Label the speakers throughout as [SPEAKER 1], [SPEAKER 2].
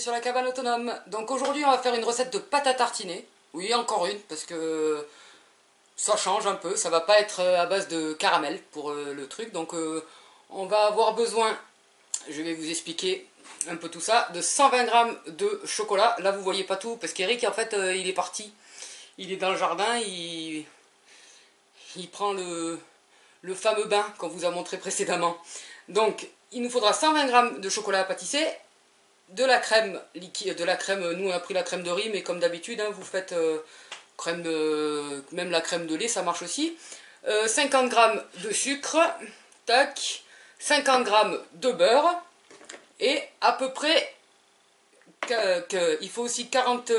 [SPEAKER 1] sur la cabane autonome. Donc aujourd'hui on va faire une recette de pâte à tartiner. Oui, encore une, parce que ça change un peu. Ça va pas être à base de caramel pour le truc. Donc on va avoir besoin, je vais vous expliquer un peu tout ça, de 120 g de chocolat. Là vous voyez pas tout, parce qu'Eric en fait il est parti. Il est dans le jardin, il prend le fameux bain qu'on vous a montré précédemment. Donc il nous faudra 120 g de chocolat à pâtisser, de la crème liquide, nous on a pris la crème de riz, mais comme d'habitude, hein, vous faites même la crème de lait, ça marche aussi. 50 g de sucre, tac, 50 g de beurre, et à peu près, il faut aussi 30 g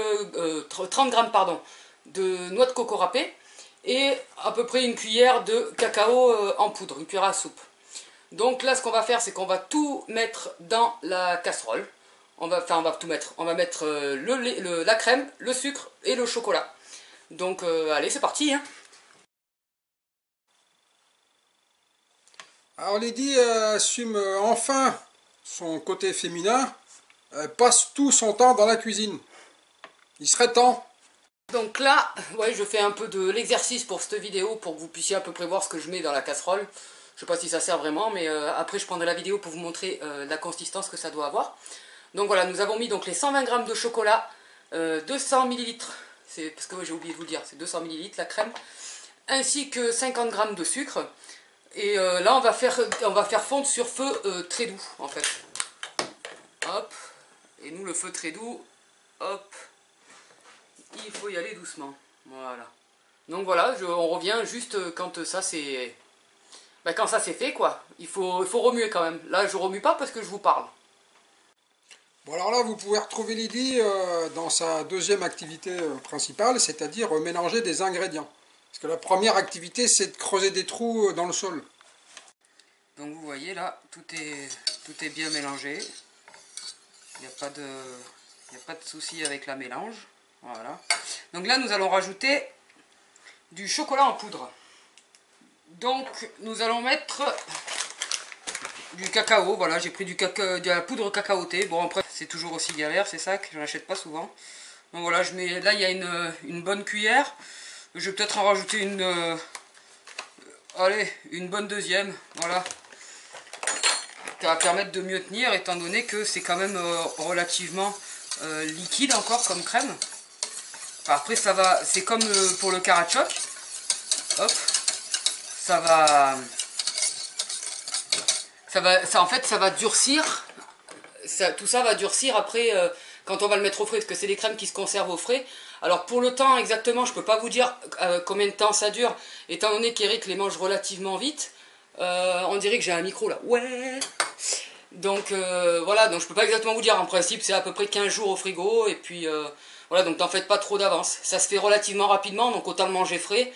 [SPEAKER 1] pardon, de noix de coco râpée, et à peu près une cuillère de cacao en poudre, une cuillère à soupe. Donc là ce qu'on va faire, c'est qu'on va tout mettre dans la casserole. On va tout mettre. On va mettre la crème, le sucre et le chocolat. Donc allez, c'est parti hein.
[SPEAKER 2] Alors Lydie assume enfin son côté féminin. Elle passe tout son temps dans la cuisine. Il serait temps.
[SPEAKER 1] Donc là, ouais, je fais un peu de l'exercice pour cette vidéo, pour que vous puissiez à peu près voir ce que je mets dans la casserole. Je sais pas si ça sert vraiment, mais après je prendrai la vidéo pour vous montrer la consistance que ça doit avoir. Donc voilà, nous avons mis donc les 120 g de chocolat, 200 ml, c'est parce que j'ai oublié de vous le dire, c'est 200 ml la crème, ainsi que 50 g de sucre. Et là on va faire fondre sur feu très doux en fait. Hop, et nous le feu très doux, hop, il faut y aller doucement. Voilà. Donc voilà, on revient juste quand ça c'est... quand ça c'est fait quoi, il faut remuer quand même. Là je remue pas parce que je vous parle.
[SPEAKER 2] Bon alors là vous pouvez retrouver Lydie dans sa deuxième activité principale, c'est-à-dire mélanger des ingrédients. Parce que la première activité c'est de creuser des trous dans le sol.
[SPEAKER 1] Donc vous voyez là, tout est bien mélangé. Il n'y a pas de souci avec la mélange. Voilà. Donc là nous allons rajouter du chocolat en poudre. Donc nous allons mettre du cacao, voilà, j'ai pris de la poudre cacaotée. Bon après c'est toujours aussi galère, c'est ça que je n'achète pas souvent. Donc voilà, je mets, là il y a une bonne cuillère. Je vais peut-être en rajouter une bonne deuxième, voilà. Ça va permettre de mieux tenir étant donné que c'est quand même relativement liquide encore comme crème. Enfin, après ça va, c'est comme pour le Karachoc. Hop, en fait ça va durcir, tout ça va durcir après quand on va le mettre au frais, parce que c'est des crèmes qui se conservent au frais. Alors pour le temps exactement, je peux pas vous dire combien de temps ça dure, étant donné qu'Eric les mange relativement vite. On dirait que j'ai un micro là, ouais. Donc voilà, donc je peux pas exactement vous dire, en principe c'est à peu près 15 jours au frigo, et puis voilà, donc t'en faites pas trop d'avance. Ça se fait relativement rapidement, donc autant le manger frais.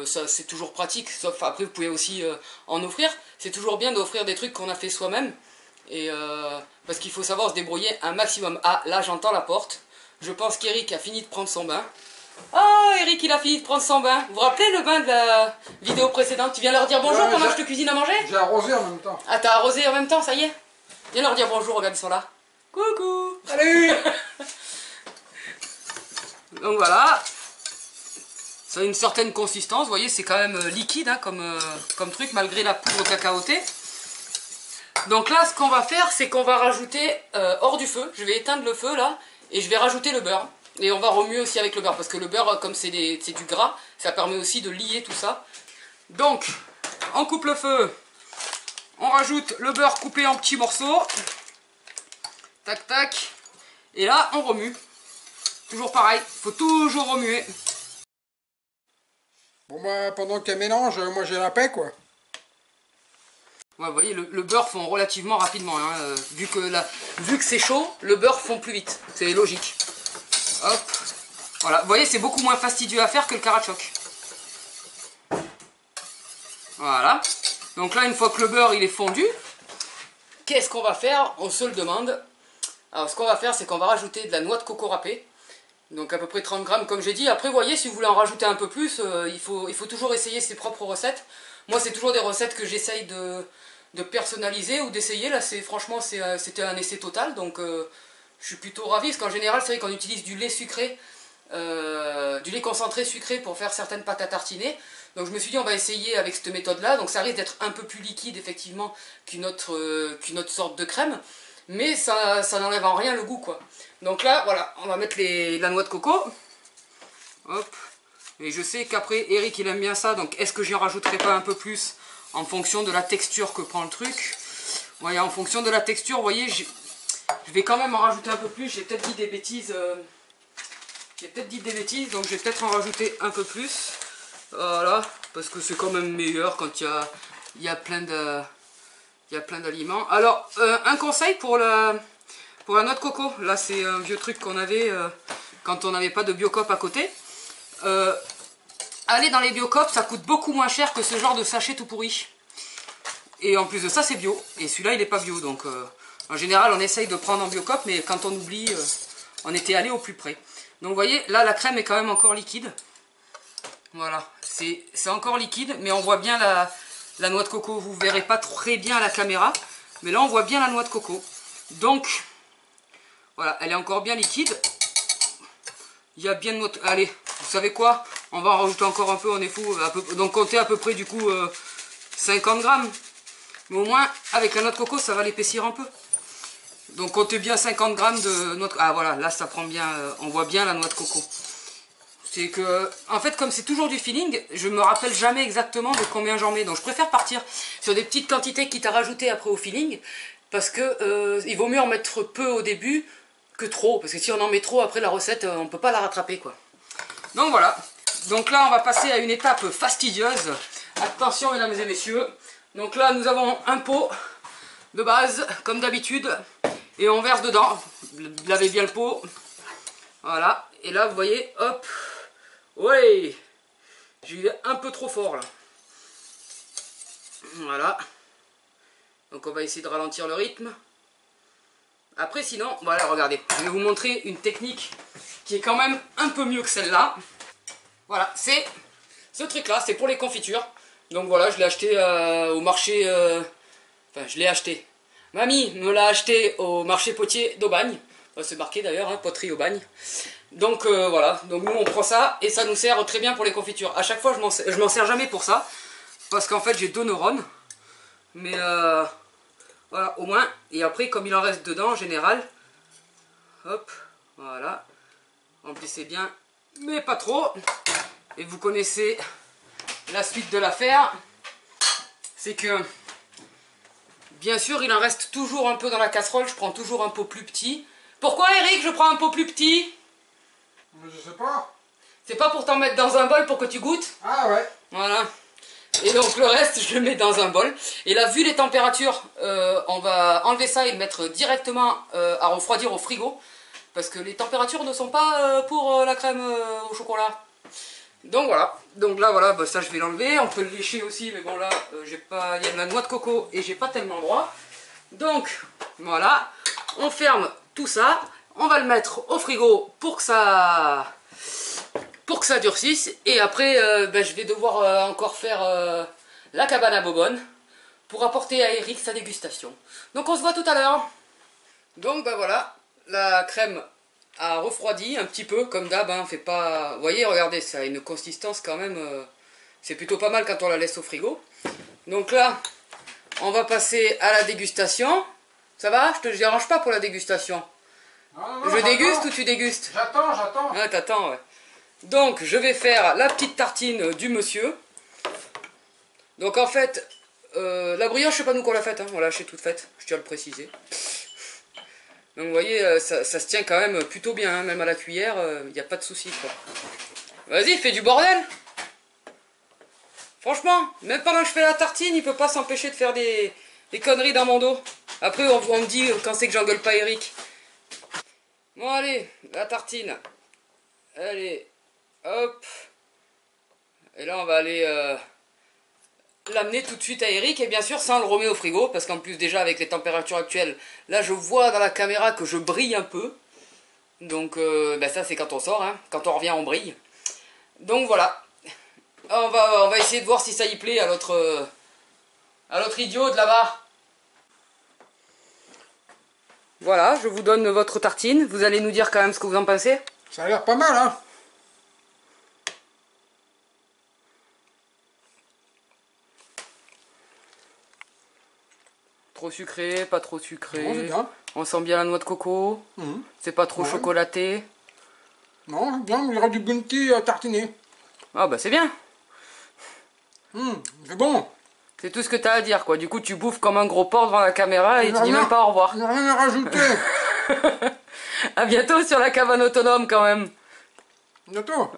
[SPEAKER 1] C'est toujours pratique, sauf après vous pouvez aussi en offrir. C'est toujours bien d'offrir des trucs qu'on a fait soi-même, et parce qu'il faut savoir se débrouiller un maximum. Ah là j'entends la porte, je pense qu'Eric a fini de prendre son bain. Oh Eric il a fini de prendre son bain. Vous vous rappelez le bain de la vidéo précédente? Tu viens leur dire bonjour pendant que je te cuisine à manger?
[SPEAKER 2] J'ai arrosé en même temps.
[SPEAKER 1] Ah t'as arrosé en même temps, ça y est? Viens leur dire bonjour, regarde ils sont là. Coucou.
[SPEAKER 2] Salut.
[SPEAKER 1] Donc voilà. Ça a une certaine consistance, vous voyez, c'est quand même liquide hein, comme truc, malgré la poudre cacaotée. Donc là, ce qu'on va faire, c'est qu'on va rajouter hors du feu. Je vais éteindre le feu là, et je vais rajouter le beurre. Et on va remuer aussi avec le beurre, parce que le beurre, comme c'est du gras, ça permet aussi de lier tout ça. Donc, on coupe le feu, on rajoute le beurre coupé en petits morceaux. Tac, tac. Et là, on remue. Toujours pareil, il faut toujours remuer.
[SPEAKER 2] Bon bah pendant qu'elle mélange, moi j'ai la paix quoi.
[SPEAKER 1] Ouais, vous voyez, le beurre fond relativement rapidement. Hein, vu que c'est chaud, le beurre fond plus vite. C'est logique. Hop. Voilà, vous voyez, c'est beaucoup moins fastidieux à faire que le Karachoc. Voilà. Donc là, une fois que le beurre il est fondu, qu'est-ce qu'on va faire? On se le demande. Alors, ce qu'on va faire, c'est qu'on va rajouter de la noix de coco râpée. Donc à peu près 30 grammes comme j'ai dit. Après vous voyez, si vous voulez en rajouter un peu plus, il faut toujours essayer ses propres recettes. Moi c'est toujours des recettes que j'essaye de personnaliser ou d'essayer. Là franchement c'était un essai total. Donc je suis plutôt ravi, parce qu'en général, c'est vrai qu'on utilise du lait sucré, du lait concentré sucré pour faire certaines pâtes à tartiner. Donc je me suis dit, on va essayer avec cette méthode-là. Donc ça risque d'être un peu plus liquide, effectivement, qu'une autre sorte de crème. Mais ça n'enlève en rien le goût, quoi. Donc là, voilà, on va mettre la noix de coco. Hop. Et je sais qu'après, Eric, il aime bien ça. Donc est-ce que j'y rajouterai pas un peu plus en fonction de la texture que prend le truc? Voyez, en fonction de la texture, vous voyez, je vais quand même en rajouter un peu plus. J'ai peut-être dit des bêtises. Donc je vais peut-être en rajouter un peu plus. Voilà, parce que c'est quand même meilleur quand il y a plein d'aliments. Alors, un conseil pour la noix de coco. Là, c'est un vieux truc qu'on avait quand on n'avait pas de Biocop à côté. Aller dans les Biocop, ça coûte beaucoup moins cher que ce genre de sachet tout pourri. Et en plus de ça, c'est bio. Et celui-là, il n'est pas bio. Donc, en général, on essaye de prendre en Biocop, mais quand on oublie, on était allé au plus près. Donc, vous voyez, là, la crème est quand même encore liquide. Voilà, c'est encore liquide, mais on voit bien la noix de coco. Vous ne verrez pas très bien à la caméra, mais là, on voit bien la noix de coco. Donc, voilà, elle est encore bien liquide. Il y a bien de noix de... Allez, vous savez quoi? On va en rajouter encore un peu, on est fou. Donc, comptez à peu près, du coup, 50 grammes. Mais au moins, avec la noix de coco, ça va l'épaissir un peu. Donc, comptez bien 50 grammes de noix de coco. Ah, voilà, là, ça prend bien... on voit bien la noix de coco. C'est que, en fait, comme c'est toujours du feeling, je me rappelle jamais exactement de combien j'en mets. Donc je préfère partir sur des petites quantités quitte à rajouter après au feeling. Parce que il vaut mieux en mettre peu au début que trop. Parce que si on en met trop, après la recette, on ne peut pas la rattraper, quoi. Donc voilà. Donc là, on va passer à une étape fastidieuse. Attention, mesdames et messieurs. Donc là, nous avons un pot de base, comme d'habitude. Et on verse dedans. Lavez bien le pot. Voilà. Et là, vous voyez, hop. Ouais, j'ai eu un peu trop fort là. Voilà. Donc on va essayer de ralentir le rythme. Après sinon, voilà, regardez. Je vais vous montrer une technique qui est quand même un peu mieux que celle-là. Voilà, c'est ce truc-là, c'est pour les confitures. Donc voilà, je l'ai acheté au marché... Enfin, je l'ai acheté. Mamie me l'a acheté au marché potier d'Aubagne. C'est marqué d'ailleurs, hein, poterie Aubagne. Donc voilà, donc nous on prend ça et ça nous sert très bien pour les confitures. À chaque fois je m'en sers jamais pour ça, parce qu'en fait j'ai 2 neurones. Mais voilà, au moins. Et après comme il en reste dedans en général, hop, voilà. Remplissez bien, mais pas trop. Et vous connaissez la suite de l'affaire. C'est que, bien sûr il en reste toujours un peu dans la casserole, je prends toujours un pot plus petit. Pourquoi Eric je prends un pot plus petit?
[SPEAKER 2] Je sais pas.
[SPEAKER 1] C'est pas pour t'en mettre dans un bol pour que tu goûtes?
[SPEAKER 2] Ah ouais.
[SPEAKER 1] Voilà. Et donc le reste, je le mets dans un bol. Et là, vu les températures, on va enlever ça et le mettre directement à refroidir au frigo. Parce que les températures ne sont pas pour la crème au chocolat. Donc voilà. Donc là, voilà, bah, ça je vais l'enlever. On peut le lécher aussi, mais bon là, j'ai pas... il y a de la noix de coco et j'ai pas tellement droit. Donc voilà. On ferme tout ça. On va le mettre au frigo pour que ça durcisse. Et après, ben, je vais devoir encore faire la cabane à bonbonnes pour apporter à Eric sa dégustation. Donc on se voit tout à l'heure. Donc ben voilà, la crème a refroidi un petit peu comme d'hab. Hein, fait pas... Vous voyez, regardez, ça a une consistance quand même. C'est plutôt pas mal quand on la laisse au frigo. Donc là, on va passer à la dégustation. Ça va? Je te dérange pas pour la dégustation?
[SPEAKER 2] Non,
[SPEAKER 1] je déguste ou tu dégustes?
[SPEAKER 2] J'attends.
[SPEAKER 1] Ah, t'attends, ouais. Donc, je vais faire la petite tartine du monsieur. Donc, en fait, la brioche, je sais pas nous qu'on l'a faite. Hein. On l'a achetée toute faite, je tiens à le préciser. Donc, vous voyez, ça se tient quand même plutôt bien. Hein. Même à la cuillère, il n'y a pas de souci, quoi. Vas-y, fais du bordel. Franchement, même pendant que je fais la tartine, il peut pas s'empêcher de faire des conneries dans mon dos. Après, on me dit quand c'est que j'engueule pas Eric. Bon, allez, la tartine. Allez, hop. Et là, on va aller l'amener tout de suite à Eric. Et bien sûr, ça, on le remet au frigo. Parce qu'en plus, déjà, avec les températures actuelles, là, je vois dans la caméra que je brille un peu. Donc, ben ça, c'est quand on sort. Hein. Quand on revient, on brille. Donc, voilà. On va essayer de voir si ça y plaît à l'autre idiot de là-bas. Voilà, je vous donne votre tartine. Vous allez nous dire quand même ce que vous en pensez.
[SPEAKER 2] Ça a l'air pas mal, hein.
[SPEAKER 1] Trop sucré, pas trop sucré.
[SPEAKER 2] Non, c'est bien.
[SPEAKER 1] On sent bien la noix de coco. C'est pas trop chocolaté.
[SPEAKER 2] Non, c'est bien, il y aura du bounty tartiné.
[SPEAKER 1] Ah bah c'est bien.
[SPEAKER 2] C'est bon.
[SPEAKER 1] C'est tout ce que t'as à dire, quoi. Du coup, tu bouffes comme un gros porc devant la caméra et tu dis même pas au revoir.
[SPEAKER 2] Il n'y a rien à rajouter.
[SPEAKER 1] À bientôt sur la cabane autonome, quand même.
[SPEAKER 2] Bientôt.